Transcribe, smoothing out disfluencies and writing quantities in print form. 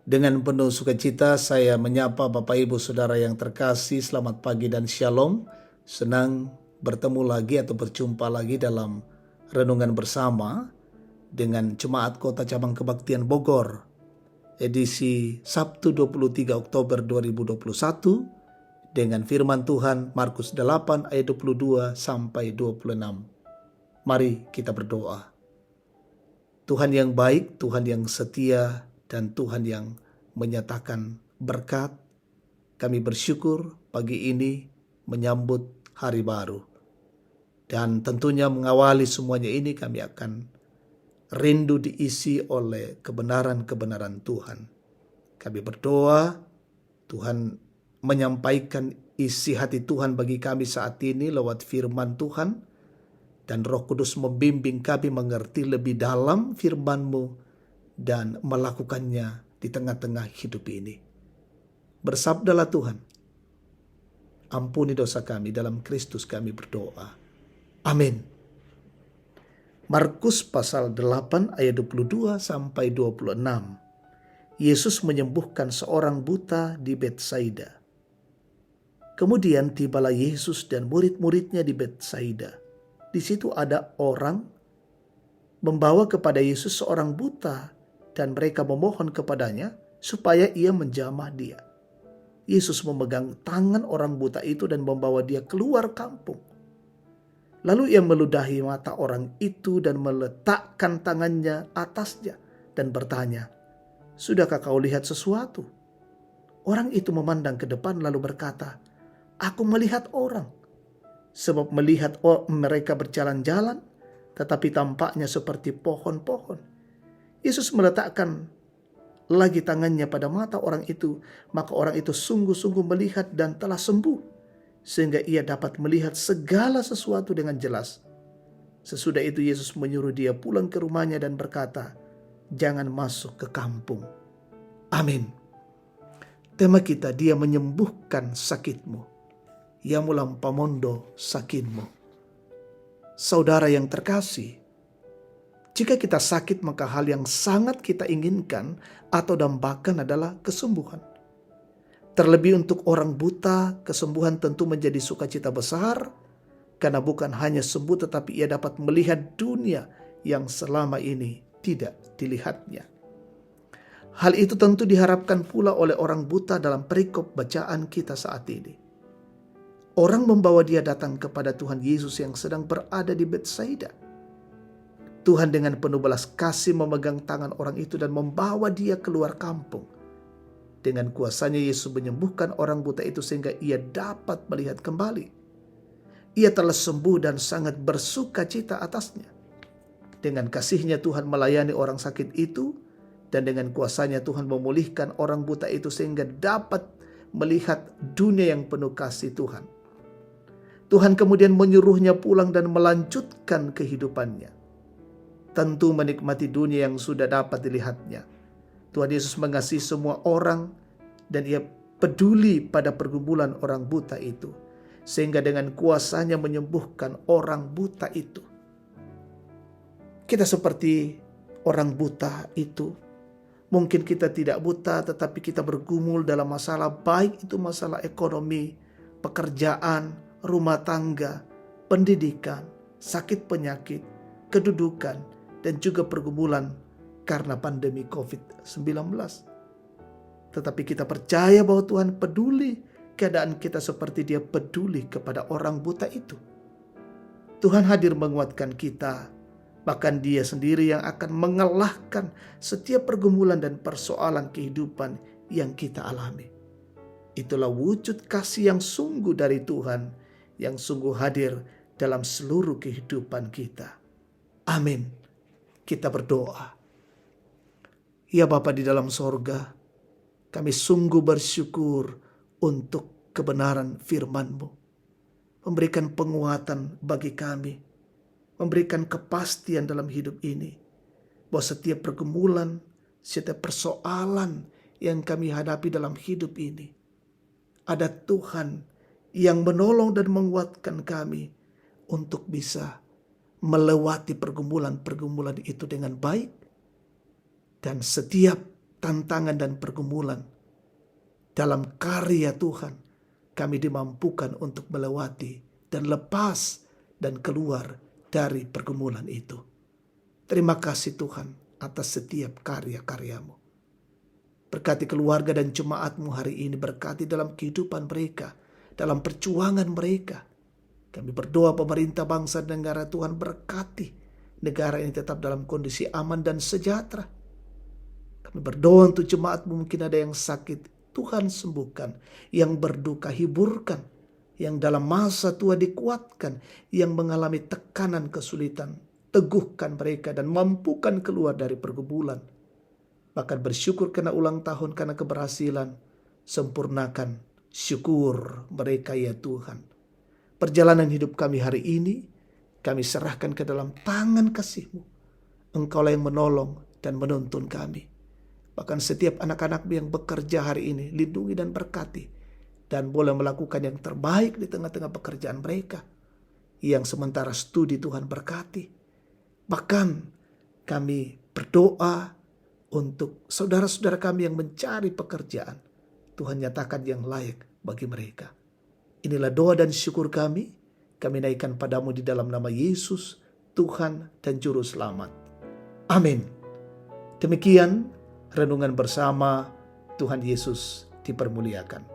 Dengan penuh sukacita saya menyapa Bapak Ibu Saudara yang terkasih, selamat pagi dan shalom. Senang bertemu lagi atau berjumpa lagi dalam renungan bersama dengan Jemaat Kota Cabang Kebaktian Bogor, edisi Sabtu 23 Oktober 2021 dengan firman Tuhan Markus 8 ayat 22 sampai 26. Mari kita berdoa. Tuhan yang baik, Tuhan yang setia, dan Tuhan yang menyatakan berkat. Kami bersyukur pagi ini menyambut hari baru. Dan tentunya mengawali semuanya ini kami akan rindu diisi oleh kebenaran-kebenaran Tuhan. Kami berdoa Tuhan menyampaikan isi hati Tuhan bagi kami saat ini lewat firman Tuhan. Dan Roh Kudus membimbing kami mengerti lebih dalam firman-Mu dan melakukannya di tengah-tengah hidup ini. Bersabdalah Tuhan, ampuni dosa kami, dalam Kristus kami berdoa. Amin. Markus pasal 8 ayat 22 sampai 26. Yesus menyembuhkan seorang buta di Betsaida. Kemudian tibalah Yesus dan murid-muridnya di Betsaida. Di situ ada orang membawa kepada Yesus seorang buta dan mereka memohon kepadanya supaya ia menjamah dia. Yesus memegang tangan orang buta itu dan membawa dia keluar kampung. Lalu ia meludahi mata orang itu dan meletakkan tangannya atasnya dan bertanya, "Sudahkah kau lihat sesuatu?" Orang itu memandang ke depan lalu berkata, "Aku melihat orang." Sebab melihat mereka berjalan-jalan, tetapi tampaknya seperti pohon-pohon. Yesus meletakkan lagi tangannya pada mata orang itu, maka orang itu sungguh-sungguh melihat dan telah sembuh, sehingga ia dapat melihat segala sesuatu dengan jelas. Sesudah itu Yesus menyuruh dia pulang ke rumahnya dan berkata, "Jangan masuk ke kampung." Amin. Tema kita, dia menyembuhkan sakitmu. Ia mulampamondo sakitmu. Saudara yang terkasih, jika kita sakit, maka hal yang sangat kita inginkan atau dambakan adalah kesembuhan. Terlebih untuk orang buta, kesembuhan tentu menjadi sukacita besar, karena bukan hanya sembuh tetapi ia dapat melihat dunia yang selama ini tidak dilihatnya. Hal itu tentu diharapkan pula oleh orang buta dalam perikop bacaan kita saat ini. Orang membawa dia datang kepada Tuhan Yesus yang sedang berada di Betsaida. Tuhan dengan penuh belas kasih memegang tangan orang itu dan membawa dia keluar kampung. Dengan kuasanya Yesus menyembuhkan orang buta itu sehingga ia dapat melihat kembali. Ia telah sembuh dan sangat bersuka cita atasnya. Dengan kasihnya Tuhan melayani orang sakit itu, dan dengan kuasanya Tuhan memulihkan orang buta itu sehingga dapat melihat dunia yang penuh kasih Tuhan. Tuhan kemudian menyuruhnya pulang dan melanjutkan kehidupannya. Tentu menikmati dunia yang sudah dapat dilihatnya. Tuhan Yesus mengasihi semua orang dan ia peduli pada pergumulan orang buta itu. Sehingga dengan kuasanya menyembuhkan orang buta itu. Kita seperti orang buta itu. Mungkin kita tidak buta tetapi kita bergumul dalam masalah, baik itu masalah ekonomi, pekerjaan, rumah tangga, pendidikan, sakit penyakit, kedudukan, dan juga pergumulan karena pandemi COVID-19. Tetapi kita percaya bahwa Tuhan peduli keadaan kita seperti Dia peduli kepada orang buta itu. Tuhan hadir menguatkan kita, bahkan Dia sendiri yang akan mengalahkan setiap pergumulan dan persoalan kehidupan yang kita alami. Itulah wujud kasih yang sungguh dari Tuhan, yang sungguh hadir dalam seluruh kehidupan kita. Amin. Kita berdoa. Ya Bapa di dalam sorga, kami sungguh bersyukur untuk kebenaran firman-Mu. Memberikan penguatan bagi kami. Memberikan kepastian dalam hidup ini. Bahwa setiap pergumulan, setiap persoalan yang kami hadapi dalam hidup ini, ada Tuhan yang menolong dan menguatkan kami untuk bisa melewati pergumulan-pergumulan itu dengan baik. Dan setiap tantangan dan pergumulan, dalam karya Tuhan kami dimampukan untuk melewati dan lepas dan keluar dari pergumulan itu. Terima kasih Tuhan atas setiap karya-karyamu. Berkati keluarga dan jemaatmu hari ini, berkati dalam kehidupan mereka, dalam perjuangan mereka. Kami berdoa pemerintah bangsa dan negara, Tuhan berkati negara ini tetap dalam kondisi aman dan sejahtera. Kami berdoa untuk jemaatmu, mungkin ada yang sakit, Tuhan sembuhkan. Yang berduka hiburkan, yang dalam masa tua dikuatkan, yang mengalami tekanan kesulitan teguhkan mereka dan mampukan keluar dari pergumulan. Bahkan bersyukur karena ulang tahun, karena keberhasilan, sempurnakan syukur mereka ya Tuhan. Perjalanan hidup kami hari ini, kami serahkan ke dalam tangan kasih-Mu. Engkaulah yang menolong dan menuntun kami. Bahkan setiap anak-anak yang bekerja hari ini, lindungi dan berkati. Dan boleh melakukan yang terbaik di tengah-tengah pekerjaan mereka. Yang sementara studi, Tuhan berkati. Bahkan kami berdoa untuk saudara-saudara kami yang mencari pekerjaan. Tuhan nyatakan yang layak bagi mereka. Inilah doa dan syukur kami. Kami naikkan padamu di dalam nama Yesus, Tuhan dan Juru Selamat. Amin. Demikian renungan bersama. Tuhan Yesus dipermuliakan.